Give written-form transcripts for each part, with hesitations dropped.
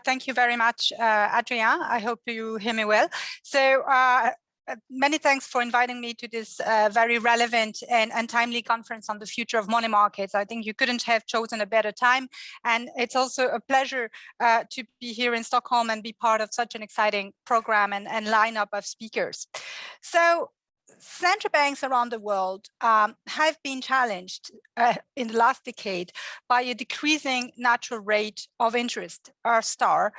Thank you very much, Adrien. I hope you hear me well. So many thanks for inviting me to this very relevant and timely conference on the future of money markets. I think you couldn't have chosen a better time. And it's also a pleasure to be here in Stockholm and be part of such an exciting program and lineup of speakers. So central banks around the world have been challenged in the last decade by a decreasing natural rate of interest, R star,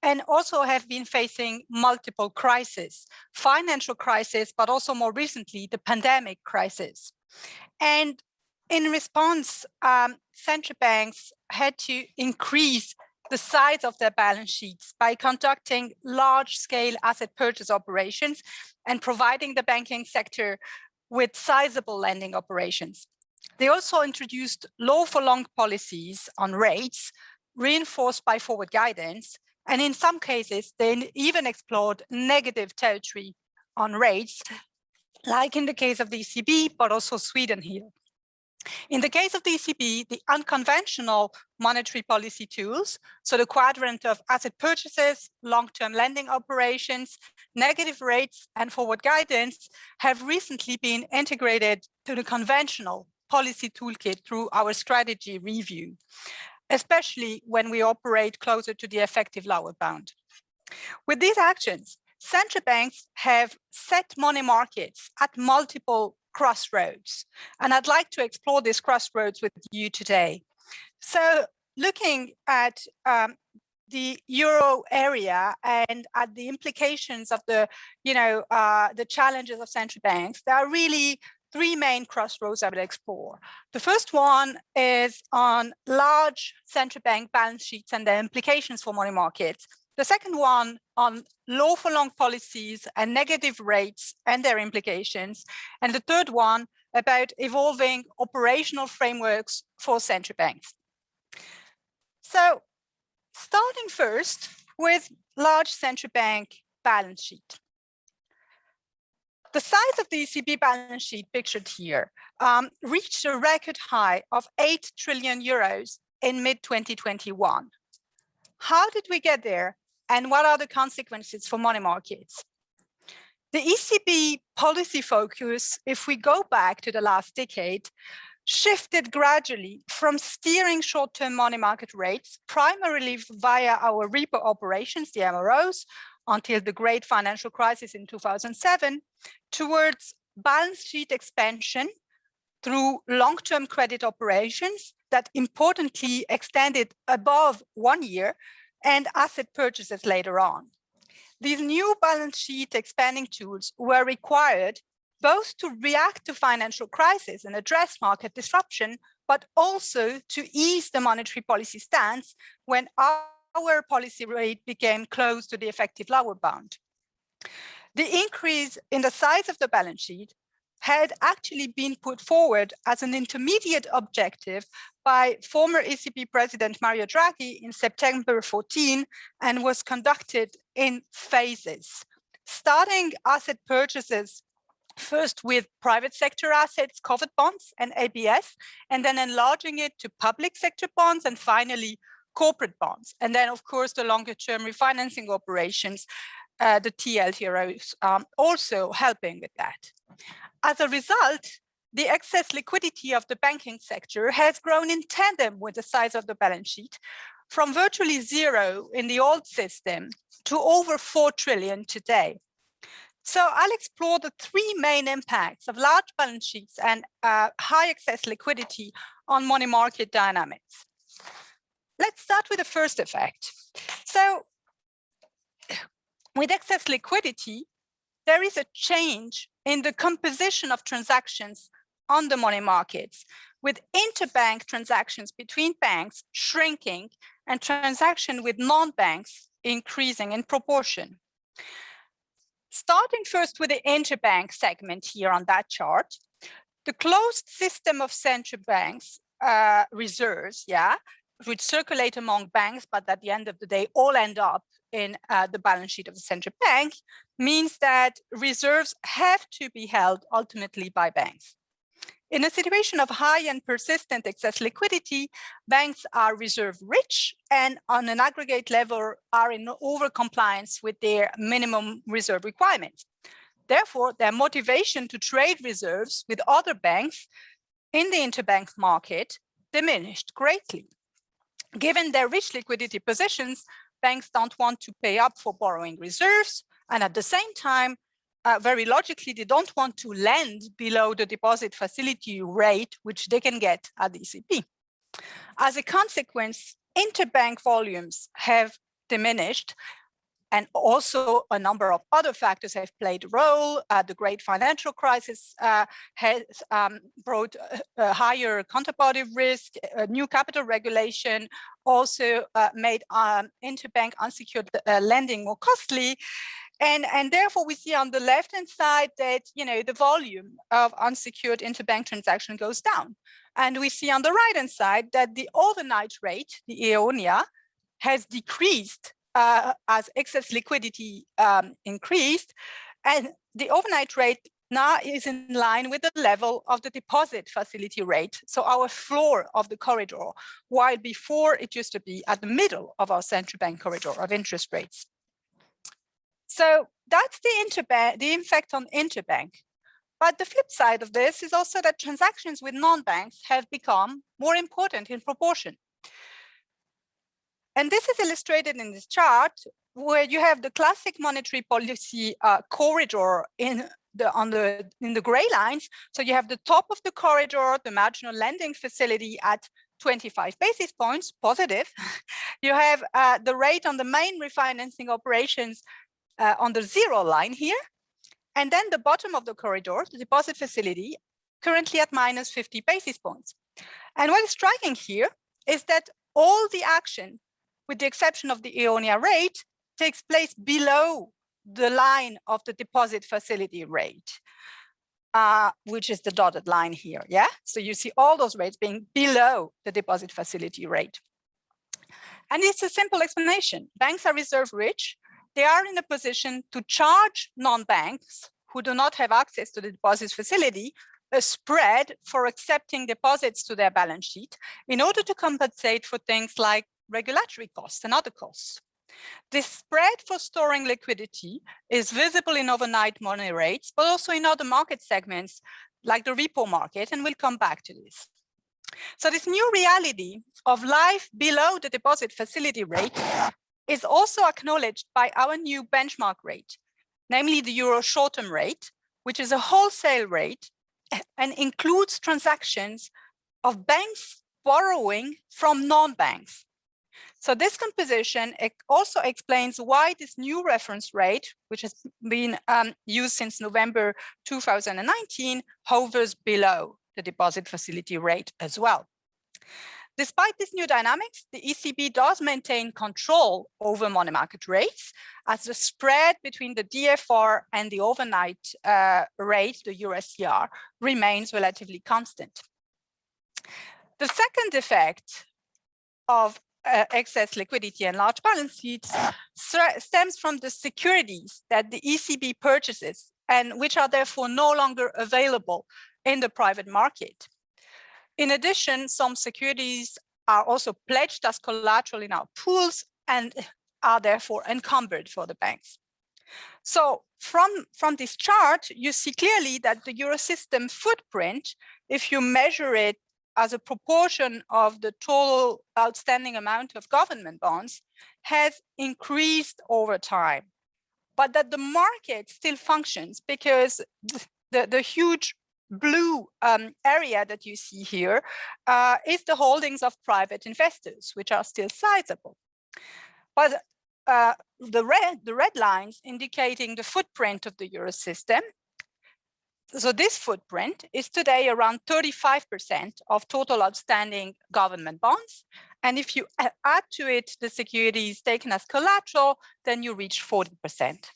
and also have been facing multiple crises, financial crisis, but also more recently, the pandemic crisis. And in response, central banks had to increase the size of their balance sheets by conducting large-scale asset purchase operations and providing the banking sector with sizable lending operations. They also introduced low-for-long policies on rates, reinforced by forward guidance, and in some cases, they even explored negative territory on rates, like in the case of the ECB, but also Sweden here. In the case of the ECB, the unconventional monetary policy tools, so the quadrant of asset purchases, long-term lending operations, negative rates, and forward guidance, have recently been integrated to the conventional policy toolkit through our strategy review, especially when we operate closer to the effective lower bound. With these actions, central banks have set money markets at multiple crossroads, and I'd like to explore this crossroads with you today. So looking at the euro area and at the implications of the challenges of central banks, there are really three main crossroads I will explore. The first one is on large central bank balance sheets and their implications for money markets. The second one on low for long policies and negative rates and their implications. And the third one about evolving operational frameworks for central banks. So starting first with large central bank balance sheet. The size of the ECB balance sheet pictured here reached a record high of 8 trillion euros in mid-2021. How did we get there? And what are the consequences for money markets? The ECB policy focus, if we go back to the last decade, shifted gradually from steering short-term money market rates, primarily via our repo operations, the MROs, until the great financial crisis in 2007, towards balance sheet expansion through long-term credit operations that importantly extended above 1 year, and asset purchases later on. These new balance sheet expanding tools were required both to react to financial crisis and address market disruption, but also to ease the monetary policy stance when our policy rate became close to the effective lower bound. The increase in the size of the balance sheet had actually been put forward as an intermediate objective by former ECB President Mario Draghi in September 14 and was conducted in phases, starting asset purchases first with private sector assets, covered bonds and ABS, and then enlarging it to public sector bonds and finally corporate bonds. And then of course the longer term refinancing operations, the TLTROs also helping with that. As a result, the excess liquidity of the banking sector has grown in tandem with the size of the balance sheet, from virtually zero in the old system to over 4 trillion today. So I'll explore the three main impacts of large balance sheets and high excess liquidity on money market dynamics. Let's start with the first effect. So with excess liquidity, there is a change in the composition of transactions on the money markets, with interbank transactions between banks shrinking and transaction with non-banks increasing in proportion. Starting first with the interbank segment here on that chart, the closed system of central banks reserves, which circulate among banks, but at the end of the day, all end up in the balance sheet of the central bank means that reserves have to be held ultimately by banks. In a situation of high and persistent excess liquidity, banks are reserve rich and on an aggregate level are in over-compliance with their minimum reserve requirements. Therefore, their motivation to trade reserves with other banks in the interbank market diminished greatly. Given their rich liquidity positions, banks don't want to pay up for borrowing reserves, and at the same time, very logically, they don't want to lend below the deposit facility rate, which they can get at the ECB. As a consequence, interbank volumes have diminished, and also a number of other factors have played a role. The great financial crisis has brought a higher counterparty risk, new capital regulation also made interbank unsecured lending more costly. And therefore, we see on the left-hand side that the volume of unsecured interbank transaction goes down. And we see on the right-hand side that the overnight rate, the EONIA, has decreased as excess liquidity increased. And the overnight rate now is in line with the level of the deposit facility rate, so our floor of the corridor, while before it used to be at the middle of our central bank corridor of interest rates. So that's the effect on interbank. But the flip side of this is also that transactions with non-banks have become more important in proportion. And this is illustrated in this chart, where you have the classic monetary policy corridor in the gray lines. So you have the top of the corridor, the marginal lending facility at 25 basis points, positive. You have the rate on the main refinancing operations on the zero line here. And then the bottom of the corridor, the deposit facility, currently at minus 50 basis points. And what is striking here is that all the action, with the exception of the EONIA rate, takes place below the line of the deposit facility rate, which is the dotted line here, yeah? So you see all those rates being below the deposit facility rate. And it's a simple explanation. Banks are reserve rich. They are in a position to charge non-banks who do not have access to the deposit facility a spread for accepting deposits to their balance sheet in order to compensate for things like regulatory costs and other costs. This spread for storing liquidity is visible in overnight money rates, but also in other market segments like the repo market, and we'll come back to this. So this new reality of life below the deposit facility rate is also acknowledged by our new benchmark rate, namely the Euro short-term rate, which is a wholesale rate and includes transactions of banks borrowing from non-banks. So this composition also explains why this new reference rate, which has been used since November 2019, hovers below the deposit facility rate as well. Despite these new dynamics, the ECB does maintain control over money market rates, as the spread between the DFR and the overnight rate, the EUR-STR, remains relatively constant. The second effect of excess liquidity and large balance sheets stems from the securities that the ECB purchases and which are therefore no longer available in the private market. In addition, some securities are also pledged as collateral in our pools and are therefore encumbered for the banks. So from this chart, you see clearly that the Eurosystem footprint, if you measure it as a proportion of the total outstanding amount of government bonds, has increased over time, but that the market still functions because the huge blue area that you see here is the holdings of private investors, which are still sizable. But the red lines indicating the footprint of the Eurosystem. So this footprint is today around 35% of total outstanding government bonds. And if you add to it the securities taken as collateral, then you reach 40%.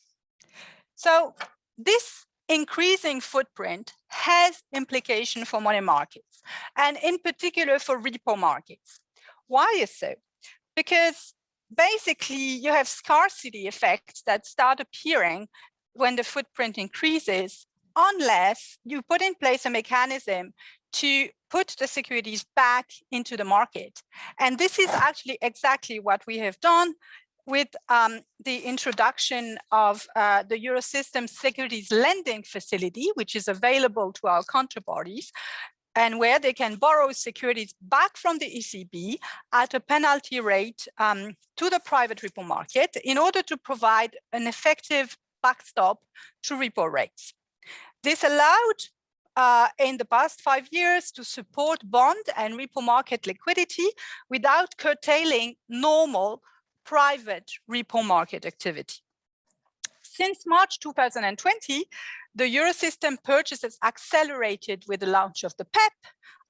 So this increasing footprint has implication for money markets, and in particular for repo markets. Why is so? Because basically, you have scarcity effects that start appearing when the footprint increases, unless you put in place a mechanism to put the securities back into the market. And this is actually exactly what we have done with the introduction of the Eurosystem Securities Lending Facility, which is available to our counterparties, and where they can borrow securities back from the ECB at a penalty rate to the private repo market in order to provide an effective backstop to repo rates. This allowed in the past 5 years to support bond and repo market liquidity without curtailing normal private repo market activity. Since March 2020, the Eurosystem purchases accelerated with the launch of the PEP,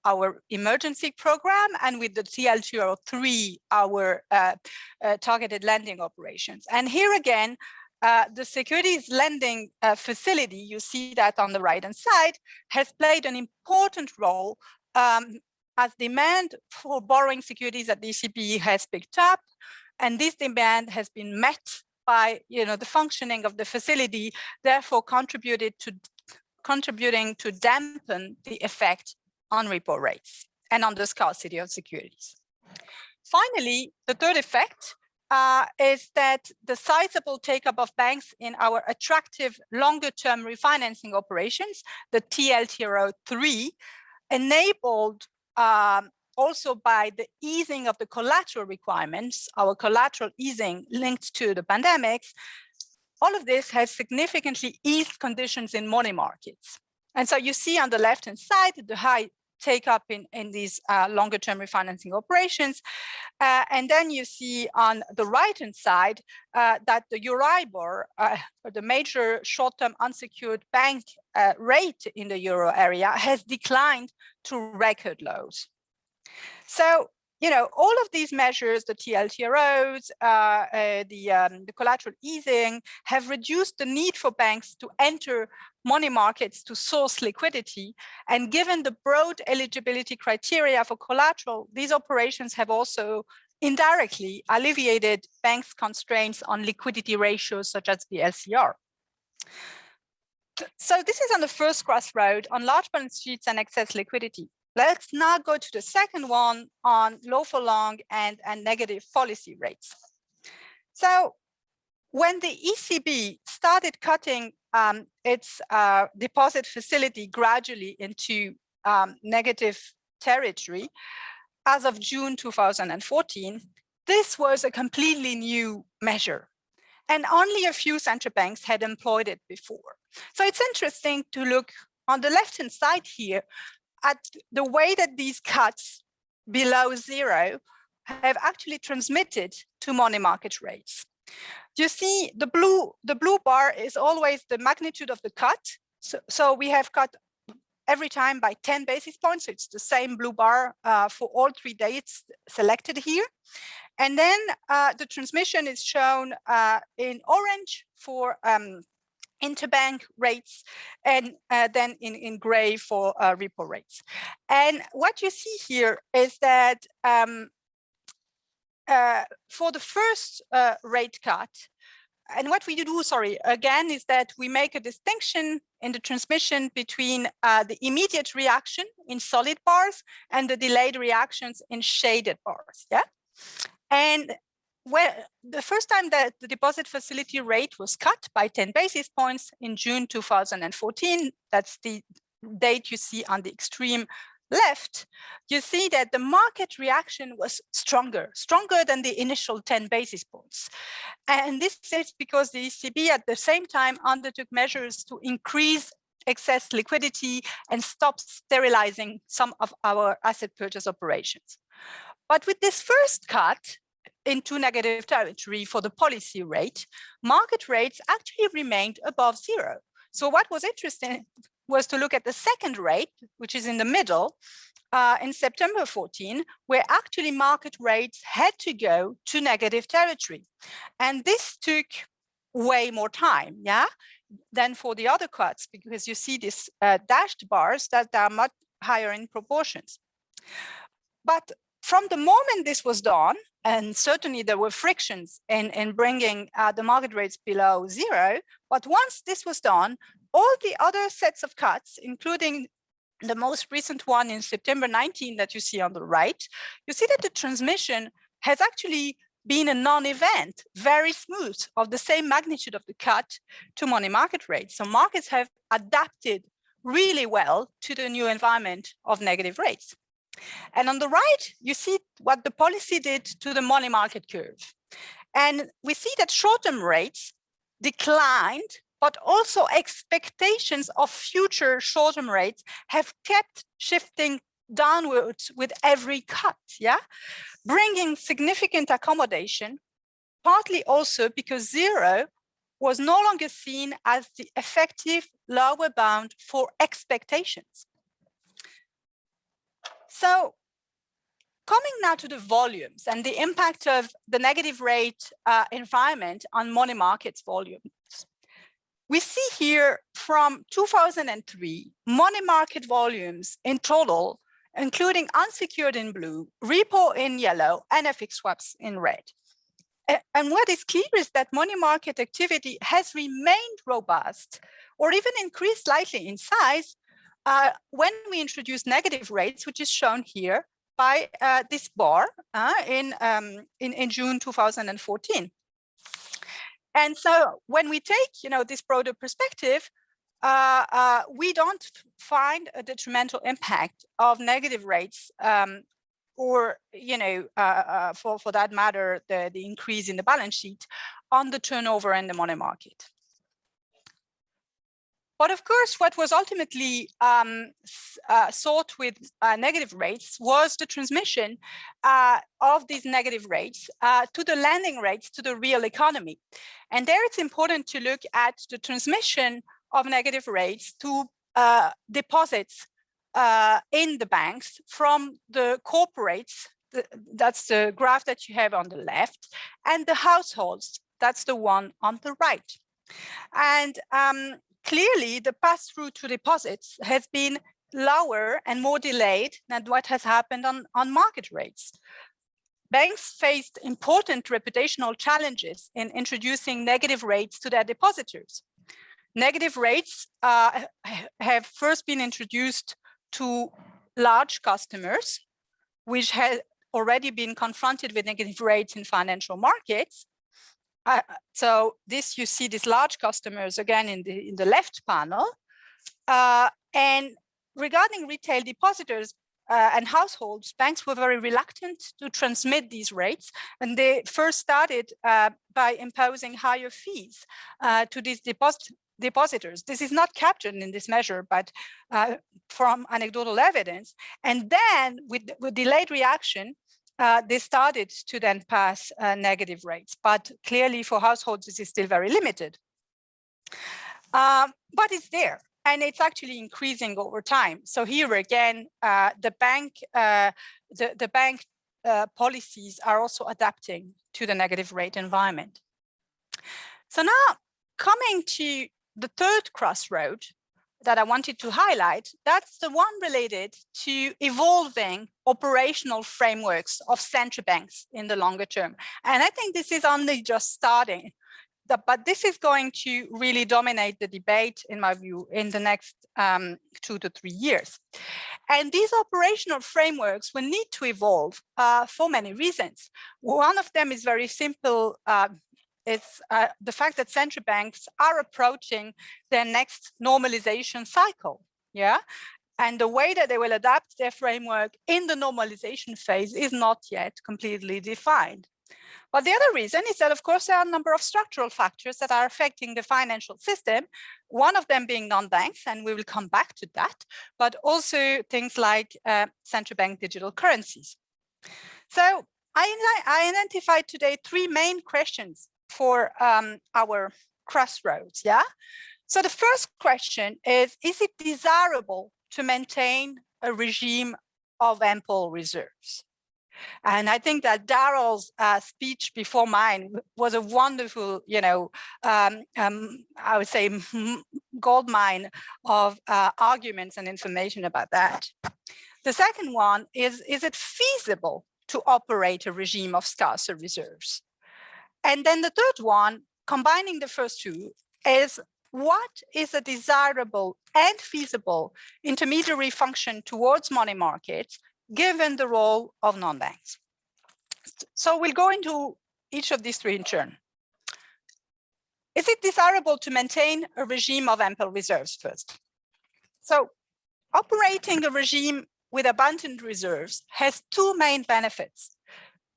our emergency program, and with the TLTRO3, our targeted lending operations. And here again, the securities lending facility, you see that on the right-hand side, has played an important role as demand for borrowing securities at the ECB has picked up, and this demand has been met by the functioning of the facility, therefore contributing to dampen the effect on repo rates and on the scarcity of securities. Finally, the third effect is that the sizable take-up of banks in our attractive longer-term refinancing operations, the TLTRO3, enabled also by the easing of the collateral requirements, our collateral easing linked to the pandemics, all of this has significantly eased conditions in money markets. And so you see on the left-hand side the high take-up in these longer-term refinancing operations. And then you see on the right-hand side that the Euribor, or the major short-term unsecured bank rate in the euro area, has declined to record lows. So, all of these measures, the TLTROs, the collateral easing, have reduced the need for banks to enter money markets to source liquidity. And given the broad eligibility criteria for collateral, these operations have also indirectly alleviated banks' constraints on liquidity ratios, such as the LCR. So this is on the first crossroad on large balance sheets and excess liquidity. Let's now go to the second one on low for long and negative policy rates. So when the ECB started cutting its deposit facility gradually into negative territory as of June 2014, this was a completely new measure. And only a few central banks had employed it before. So it's interesting to look on the left-hand side here at the way that these cuts below zero have actually transmitted to money market rates. You see, the blue bar is always the magnitude of the cut. So we have cut every time by 10 basis points. So it's the same blue bar for all 3 dates selected here. And then the transmission is shown in orange for interbank rates, and then in gray for repo rates. And what you see here is that for the first rate cut, and what we do, again, is that we make a distinction in the transmission between the immediate reaction in solid bars and the delayed reactions in shaded bars, yeah? And the first time that the deposit facility rate was cut by 10 basis points in June 2014, that's the date you see on the extreme left, you see that the market reaction was stronger than the initial 10 basis points. And this is because the ECB at the same time undertook measures to increase excess liquidity and stop sterilizing some of our asset purchase operations. But with this first cut into negative territory for the policy rate, market rates actually remained above zero. So what was interesting was to look at the second rate, which is in the middle, in September 14, where actually market rates had to go to negative territory. And this took way more time, yeah, than for the other cuts, because you see these dashed bars that are much higher in proportions. But From the moment this was done, and certainly there were frictions in bringing the market rates below zero, but once this was done, all the other sets of cuts, including the most recent one in September 19 that you see on the right, you see that the transmission has actually been a non-event, very smooth, of the same magnitude of the cut to money market rates. So markets have adapted really well to the new environment of negative rates. And on the right, you see what the policy did to the money market curve. And we see that short-term rates declined, but also expectations of future short-term rates have kept shifting downwards with every cut, yeah, bringing significant accommodation, partly also because zero was no longer seen as the effective lower bound for expectations. So coming now to the volumes and the impact of the negative rate environment on money markets volumes. We see here from 2003, money market volumes in total, including unsecured in blue, repo in yellow, and FX swaps in red. And what is clear is that money market activity has remained robust or even increased slightly in size when we introduce negative rates, which is shown here by this bar in June 2014. And so when we take, this broader perspective, we don't find a detrimental impact of negative rates or, for that matter, the increase in the balance sheet on the turnover in the money market. But of course, what was ultimately sought with negative rates was the transmission of these negative rates to the lending rates to the real economy. And there it's important to look at the transmission of negative rates to deposits in the banks from the corporates, that's the graph that you have on the left, and the households, that's the one on the right. And clearly, the pass-through to deposits has been lower and more delayed than what has happened on market rates. Banks faced important reputational challenges in introducing negative rates to their depositors. Negative rates have first been introduced to large customers, which had already been confronted with negative rates in financial markets. So this, you see these large customers again in the left panel. And regarding retail depositors and households, banks were very reluctant to transmit these rates. And they first started by imposing higher fees to these depositors. This is not captured in this measure, but from anecdotal evidence. And then with delayed reaction, they started to then pass negative rates, but clearly for households, this is still very limited. But it's there, and it's actually increasing over time. So here again, the bank policies are also adapting to the negative rate environment. So now coming to the third crossroad that I wanted to highlight, that's the one related to evolving operational frameworks of central banks in the longer term. And I think this is only just starting, but this is going to really dominate the debate, in my view, in the next 2 to 3 years. And these operational frameworks will need to evolve for many reasons. One of them is very simple. It's the fact that central banks are approaching their next normalization cycle, yeah? And the way that they will adapt their framework in the normalization phase is not yet completely defined. But the other reason is that, of course, there are a number of structural factors that are affecting the financial system, one of them being non-banks, and we will come back to that, but also things like central bank digital currencies. So I identified today 3 main questions for our crossroads, yeah? So the first question is it desirable to maintain a regime of ample reserves? And I think that Darrell's speech before mine was a wonderful, I would say, gold mine of arguments and information about that. The second one is it feasible to operate a regime of scarcer reserves. And then the third one, combining the first two, is what is a desirable and feasible intermediary function towards money markets, given the role of non-banks? So we'll go into each of these three in turn. Is it desirable to maintain a regime of ample reserves first? So operating a regime with abundant reserves has two main benefits,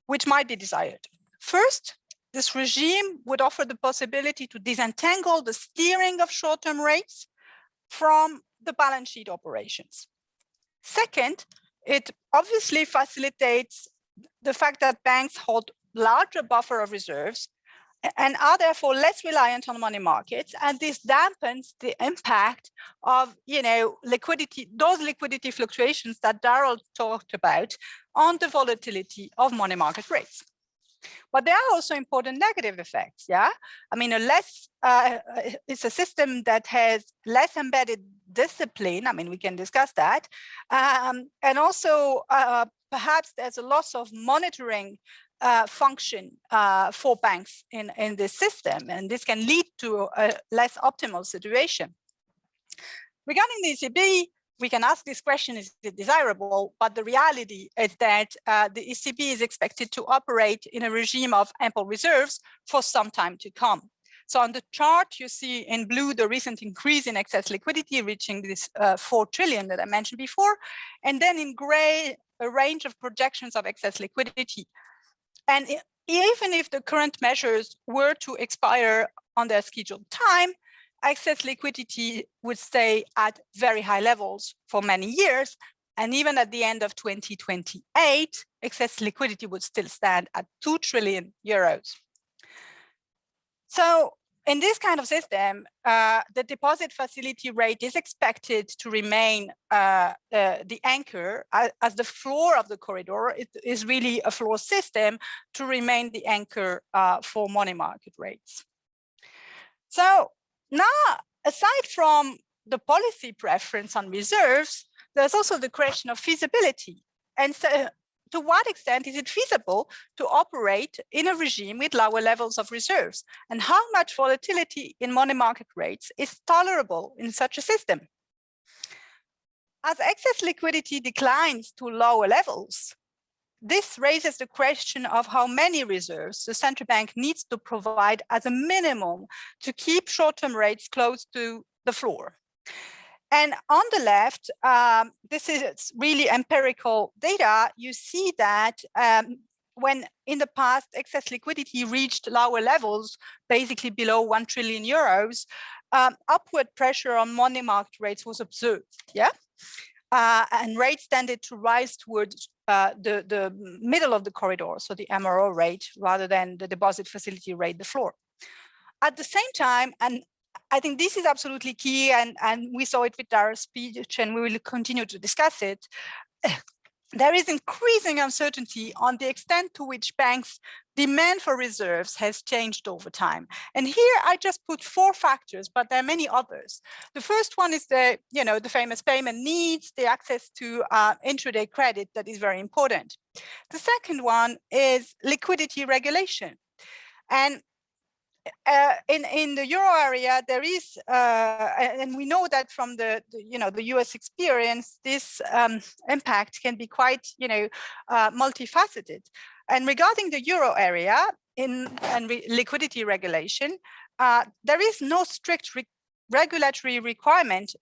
which might be desired. First, this regime would offer the possibility to disentangle the steering of short-term rates from the balance sheet operations. Second, it obviously facilitates the fact that banks hold larger buffer of reserves and are therefore less reliant on money markets, and this dampens the impact of liquidity, those liquidity fluctuations that Daryl talked about on the volatility of money market rates. But there are also important negative effects. Yeah, I mean, it's a system that has less embedded discipline. I mean, we can discuss that, and also perhaps there's a loss of monitoring function for banks in this system, and this can lead to a less optimal situation. Regarding the ECB, we can ask this question, is it desirable? But the reality is that the ECB is expected to operate in a regime of ample reserves for some time to come. So on the chart, you see in blue the recent increase in excess liquidity, reaching this 4 trillion that I mentioned before, and then in gray, a range of projections of excess liquidity. And even if the current measures were to expire on their scheduled time, excess liquidity would stay at very high levels for many years. And even at the end of 2028, excess liquidity would still stand at 2 trillion euros. So in this kind of system, the deposit facility rate is expected to remain the anchor as the floor of the corridor. It is really a floor system to remain the anchor for money market rates. So now, aside from the policy preference on reserves, there's also the question of feasibility. And so to what extent is it feasible to operate in a regime with lower levels of reserves? And how much volatility in money market rates is tolerable in such a system? As excess liquidity declines to lower levels, this raises the question of how many reserves the central bank needs to provide as a minimum to keep short-term rates close to the floor. And on the left, this is really empirical data. You see that when in the past excess liquidity reached lower levels, basically below 1 trillion euros, upward pressure on money market rates was observed. Yeah, and rates tended to rise towards the middle of the corridor, so the MRO rate, rather than the deposit facility rate, the floor. At the same time, and I think this is absolutely key, and we saw it with Daryl's speech, and we will continue to discuss it. There is increasing uncertainty on the extent to which banks' demand for reserves has changed over time. And here I just put 4 factors, but there are many others. The first one is the famous payment needs, the access to intraday credit that is very important. The second one is liquidity regulation. And in the euro area, there is, and we know that from the US experience, this impact can be quite, multifaceted. And regarding the euro area and liquidity regulation, there is no strict regulatory requirement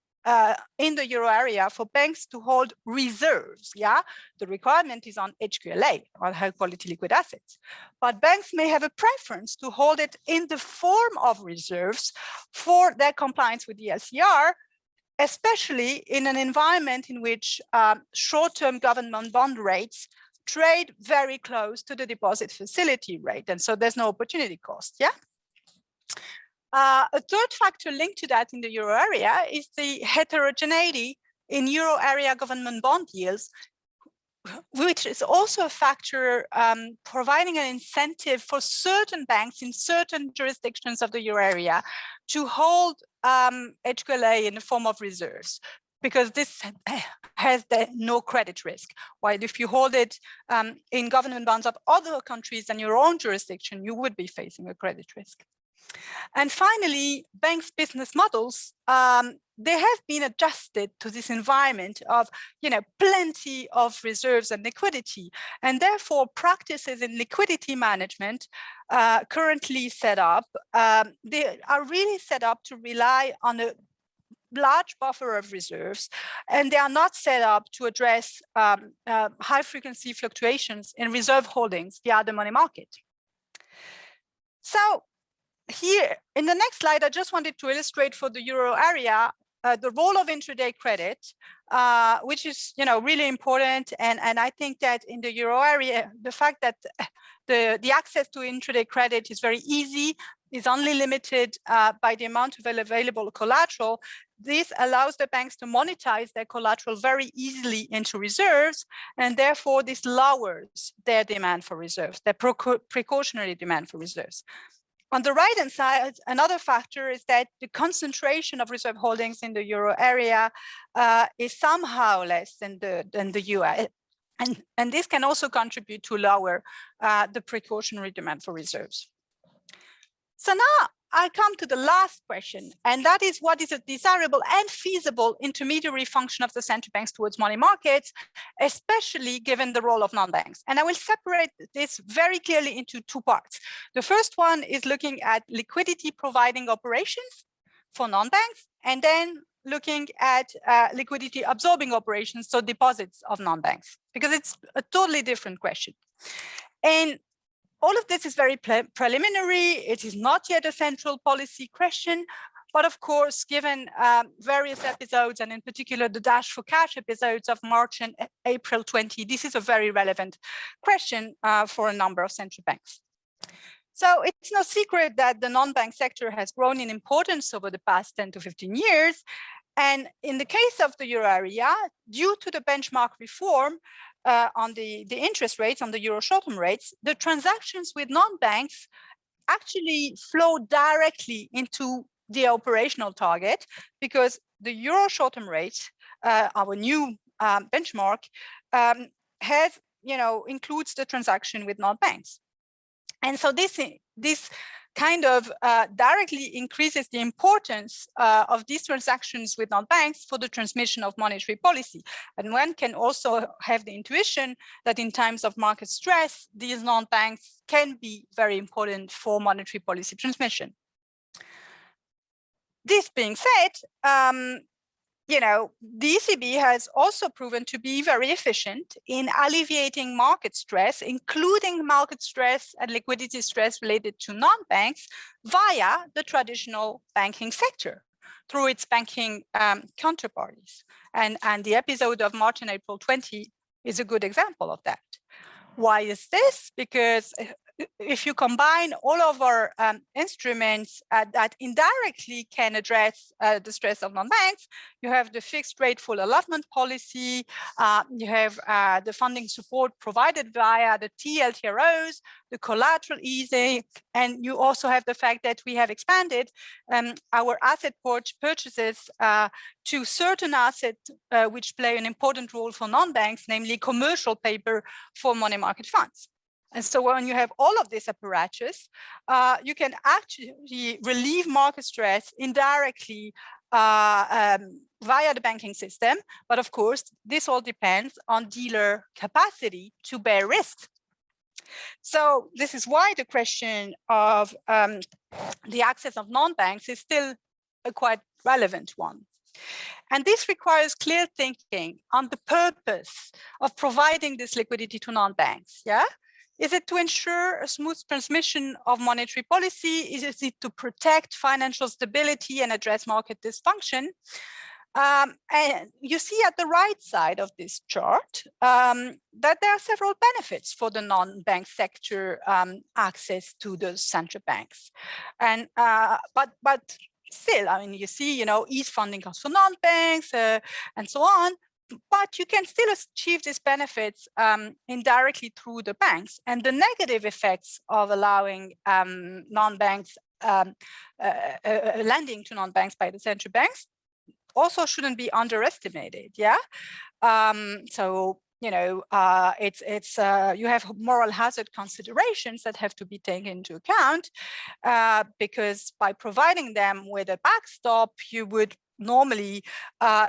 in the euro area for banks to hold reserves. Yeah, the requirement is on HQLA, on high quality liquid assets. But banks may have a preference to hold it in the form of reserves for their compliance with the LCR, especially in an environment in which short-term government bond rates trade very close to the deposit facility rate. And so there's no opportunity cost. Yeah. A third factor linked to that in the euro area is the heterogeneity in euro area government bond yields, which is also a factor providing an incentive for certain banks in certain jurisdictions of the euro area to hold HQLA in the form of reserves. because this has no credit risk. While if you hold it in government bonds of other countries than your own jurisdiction, you would be facing a credit risk. And finally, banks' business models, they have been adjusted to this environment of, plenty of reserves and liquidity, and therefore practices in liquidity management currently set up, they are really set up to rely on a large buffer of reserves, and they are not set up to address high frequency fluctuations in reserve holdings via the money market. So here in the next slide, I just wanted to illustrate for the euro area the role of intraday credit, which is really important. And I think that in the euro area, the fact that the access to intraday credit is very easy, is only limited by the amount of available collateral. This allows the banks to monetize their collateral very easily into reserves, and therefore this lowers their demand for reserves, their precautionary demand for reserves. On the right-hand side, another factor is that the concentration of reserve holdings in the euro area is somehow less than the US. And this can also contribute to lower the precautionary demand for reserves. So now I come to the last question, and that is, what is a desirable and feasible intermediary function of the central banks towards money markets, especially given the role of non-banks? And I will separate this very clearly into two parts. The first one is looking at liquidity providing operations for non-banks, and then looking at liquidity absorbing operations, so deposits of non-banks, because it's a totally different question. And all of this is very preliminary. It is not yet a central policy question, but of course, given various episodes, and in particular the Dash for Cash episodes of March and April 20, this is a very relevant question for a number of central banks. So it's no secret that the non-bank sector has grown in importance over the past 10 to 15 years. And in the case of the euro area, due to the benchmark reform on the interest rates, on the euro short-term rates, the transactions with non-banks actually flow directly into the operational target, because the euro short-term rate, our new benchmark, has, includes the transaction with non-banks. And so this kind of directly increases the importance of these transactions with non-banks for the transmission of monetary policy. And one can also have the intuition that in times of market stress, these non-banks can be very important for monetary policy transmission. This being said, the ECB has also proven to be very efficient in alleviating market stress, including market stress and liquidity stress related to non-banks, via the traditional banking sector through its banking counterparties. And the episode of March and April 20 is a good example of that. Why is this? Because if you combine all of our instruments that indirectly can address the stress of non-banks, you have the fixed rate full allotment policy, you have the funding support provided via the TLTROs, the collateral easing, and you also have the fact that we have expanded our asset purchases to certain assets which play an important role for non-banks, namely commercial paper for money market funds. And so when you have all of this apparatus, you can actually relieve market stress indirectly via the banking system. But of course, this all depends on dealer capacity to bear risk. So this is why the question of the access of non-banks is still a quite relevant one. And this requires clear thinking on the purpose of providing this liquidity to non-banks. Yeah. Is it to ensure a smooth transmission of monetary policy? Is it to protect financial stability and address market dysfunction? And you see at the right side of this chart that there are several benefits for the non-bank sector access to the central banks. And but still, I mean, you see, ease funding costs for non-banks and so on. But you can still achieve these benefits indirectly through the banks, and the negative effects of allowing non-banks lending to non-banks by the central banks also shouldn't be underestimated. Yeah. So you know, you have moral hazard considerations that have to be taken into account, because by providing them with a backstop, you would normally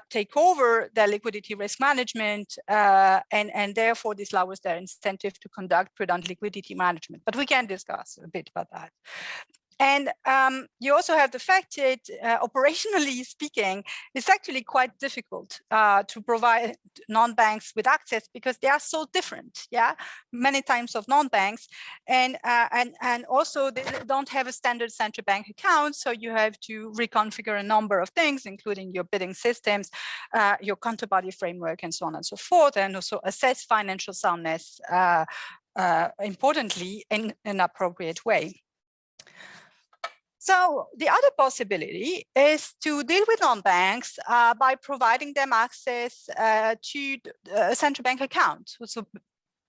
take over their liquidity risk management, and therefore this lowers their incentive to conduct prudent liquidity management. But we can discuss a bit about that. And you also have the fact that operationally speaking, it's actually quite difficult to provide non-banks with access because they are so different. Yeah, many types of non-banks, and also they don't have a standard central bank account, so you have to reconfigure a number of things, including your bidding systems, your counterparty framework, and so on and so forth, and also assess financial soundness importantly in an appropriate way. So the other possibility is to deal with non-banks by providing them access to a central bank account. So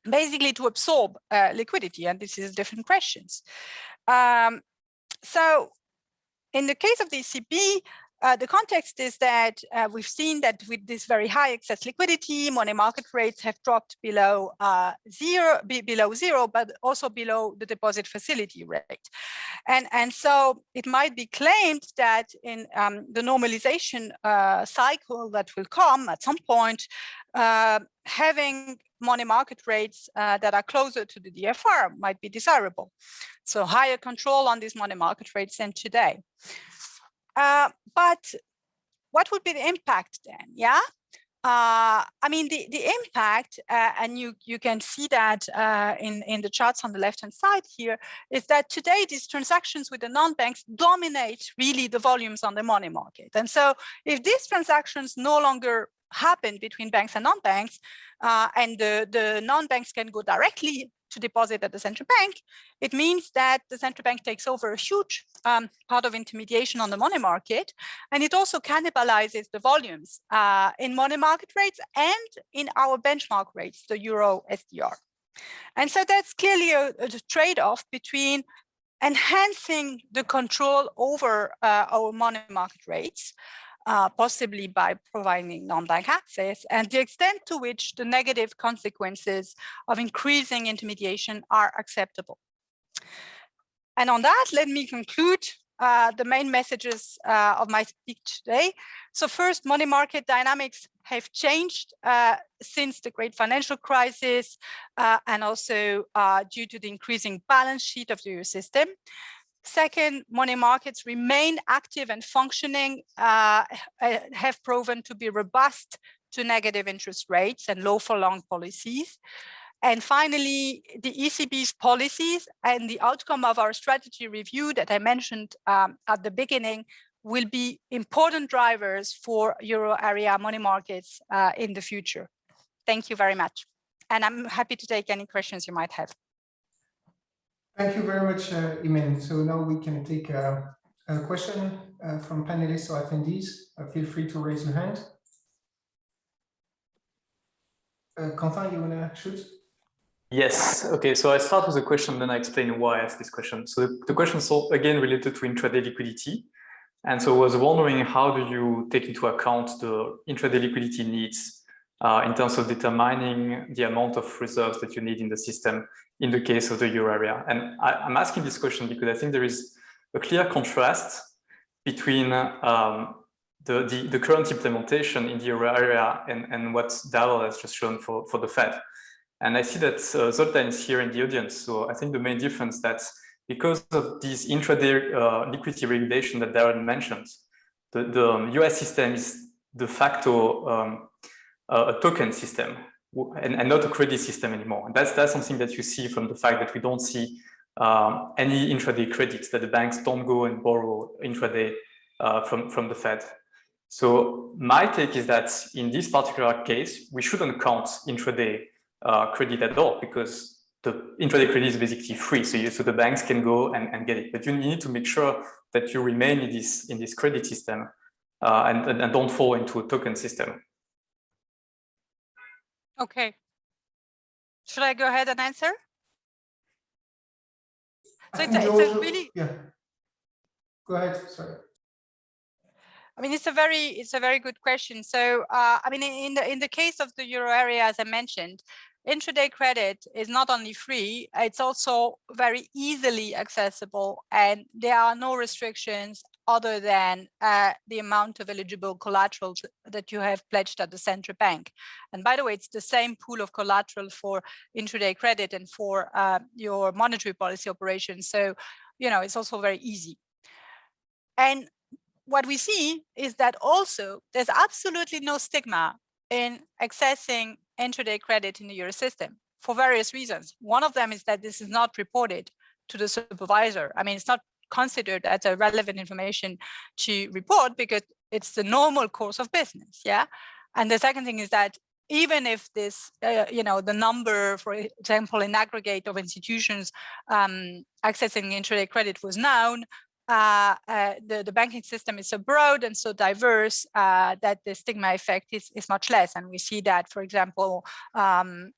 basically to absorb liquidity, and this is different questions. So in the case of the ECB, the context is that we've seen that with this very high excess liquidity, money market rates have dropped below zero, but also below the deposit facility rate. And so it might be claimed that in the normalization cycle that will come at some point, having money market rates that are closer to the DFR might be desirable. So higher control on these money market rates than today. But what would be the impact then? Yeah, I mean the impact, and you can see that in the charts on the left-hand side here, is that today these transactions with the non-banks dominate really the volumes on the money market. And so if these transactions no longer happen between banks and non-banks, and the non-banks can go directly to deposit at the central bank, it means that the central bank takes over a huge part of intermediation on the money market, and it also cannibalizes the volumes in money market rates and in our benchmark rates, the Euro SDR. And so that's clearly a trade-off between enhancing the control over our money market rates, possibly by providing non-bank access, and the extent to which the negative consequences of increasing intermediation are acceptable. And on that, let me conclude the main messages of my speech today. So first, money market dynamics have changed since the great financial crisis, and also due to the increasing balance sheet of the euro system. Second, money markets remain active and functioning, have proven to be robust to negative interest rates and low for long policies. And finally, the ECB's policies and the outcome of our strategy review that I mentioned at the beginning will be important drivers for euro area money markets in the future. Thank you very much. And I'm happy to take any questions you might have. Thank you very much, Imène. So now we can take a question from panelists or attendees. Feel free to raise your hand. Quentin, you want to shoot? Yes. Okay. So I start with a question, then I explain why I asked this question. So the question is again related to intraday liquidity. And so I was wondering, how do you take into account the intraday liquidity needs in terms of determining the amount of reserves that you need in the system in the case of the euro area? And I'm asking this question because I think there is a clear contrast between the current implementation in the euro area and what Darrell has just shown for the Fed. And I see that Zoltan is here in the audience. So I think the main difference that because of this intraday liquidity regulation that Darrell mentioned, the US system is de facto a token system and not a credit system anymore. And that's something that you see from the fact that we don't see any intraday credits, that the banks don't go and borrow intraday from the Fed. So my take is that in this particular case, we shouldn't count intraday credit at all, because the intraday credit is basically free. So the banks can go and get it, but you need to make sure that you remain in this credit system and don't fall into a token system. Okay. Should I go ahead and answer? So it's a really... Yeah. Go ahead, sorry. I mean, it's a very good question. So, I mean, in the case of the euro area, as I mentioned, intraday credit is not only free, it's also very easily accessible, and there are no restrictions other than the amount of eligible collateral that you have pledged at the central bank. And by the way, it's the same pool of collateral for intraday credit and for your monetary policy operations. So, you know, it's also very easy. And what we see is that also there's absolutely no stigma in accessing intraday credit in the euro system for various reasons. One of them is that this is not reported to the supervisor. I mean, it's not considered as a relevant information to report because it's the normal course of business. Yeah. And the second thing is that even if this, you know, the number, for example, in aggregate of institutions accessing intraday credit was known, the banking system is so broad and so diverse that the stigma effect is much less. And we see that, for example,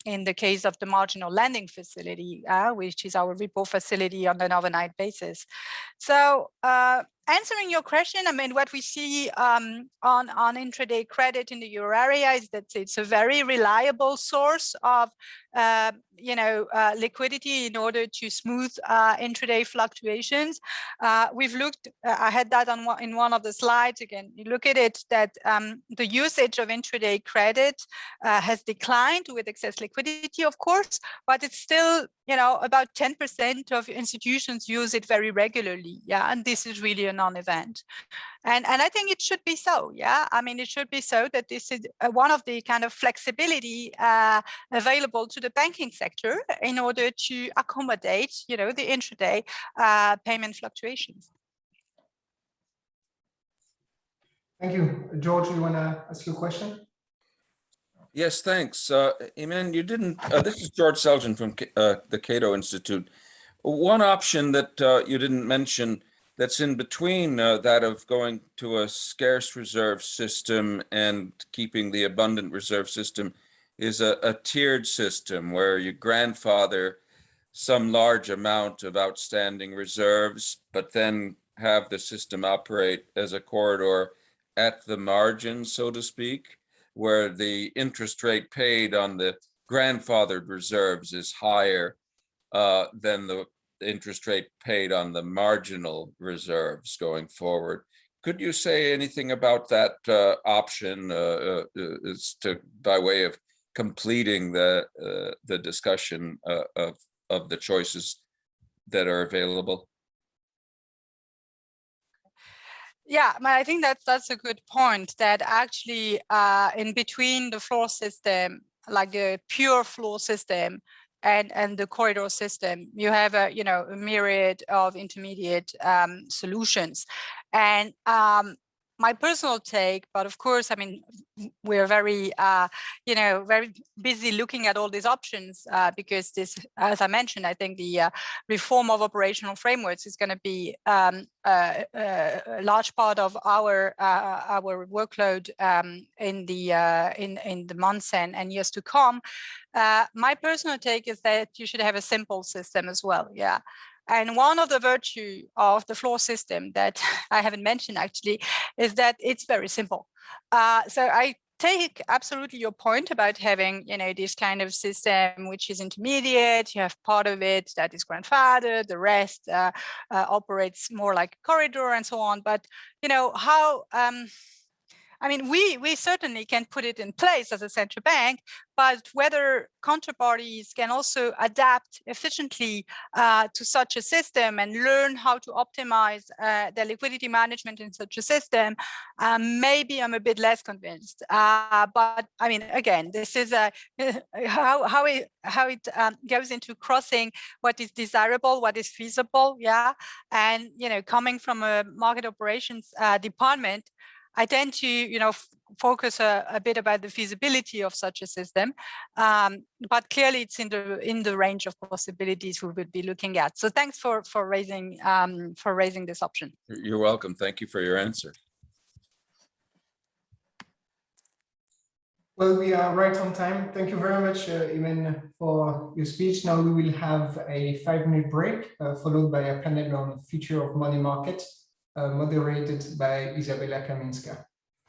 in the case of the marginal lending facility, which is our repo facility on an overnight basis. So answering your question, I mean, what we see on intraday credit in the euro area is that it's a very reliable source of liquidity in order to smooth intraday fluctuations. We've looked, I had that in one of the slides. Again, you look at it, that the usage of intraday credit has declined with excess liquidity, of course, but it's still, you know, about 10% of institutions use it very regularly. Yeah, and this is really a non-event. And I think it should be so. Yeah, I mean, it should be so that this is one of the kind of flexibility available to the banking sector in order to accommodate, you know, the intraday payment fluctuations. Thank you. George, you want to ask your question? Yes, thanks. Imène, you didn't, this is George Selgin from the Cato Institute. One option that you didn't mention that's in between that of going to a scarce reserve system and keeping the abundant reserve system is a tiered system where you grandfather some large amount of outstanding reserves, but then have the system operate as a corridor at the margin, so to speak, where the interest rate paid on the grandfathered reserves is higher than the interest rate paid on the marginal reserves going forward. Could you say anything about that option by way of completing the discussion of the choices that are available? Yeah, I think that's a good point, that actually in between the floor system, like the pure floor system and the corridor system, you have a myriad of intermediate solutions. And my personal take, but of course, I mean, we're very, very busy looking at all these options because this, as I mentioned, I think the reform of operational frameworks is going to be a large part of our workload in the months and years to come. My personal take is that you should have a simple system as well. Yeah. And one of the virtues of the floor system that I haven't mentioned actually is that it's very simple. So I take absolutely your point about having, this kind of system which is intermediate. You have part of it that is grandfathered, the rest operates more like a corridor and so on. But how? I mean, we certainly can put it in place as a central bank, but whether counterparties can also adapt efficiently to such a system and learn how to optimize their liquidity management in such a system, maybe I'm a bit less convinced. But I mean, again, this is how it goes into crossing what is desirable, what is feasible, yeah. And coming from a market operations department, I tend to, focus a bit about the feasibility of such a system, but clearly it's in the range of possibilities we would be looking at. So thanks for raising this option. You're welcome. Thank you for your answer. Well, we are right on time. Thank you very much, Imène, for your speech. Now we will have a 5-minute break, followed by a panel on future of money market. moderated by Izabela Kaminska.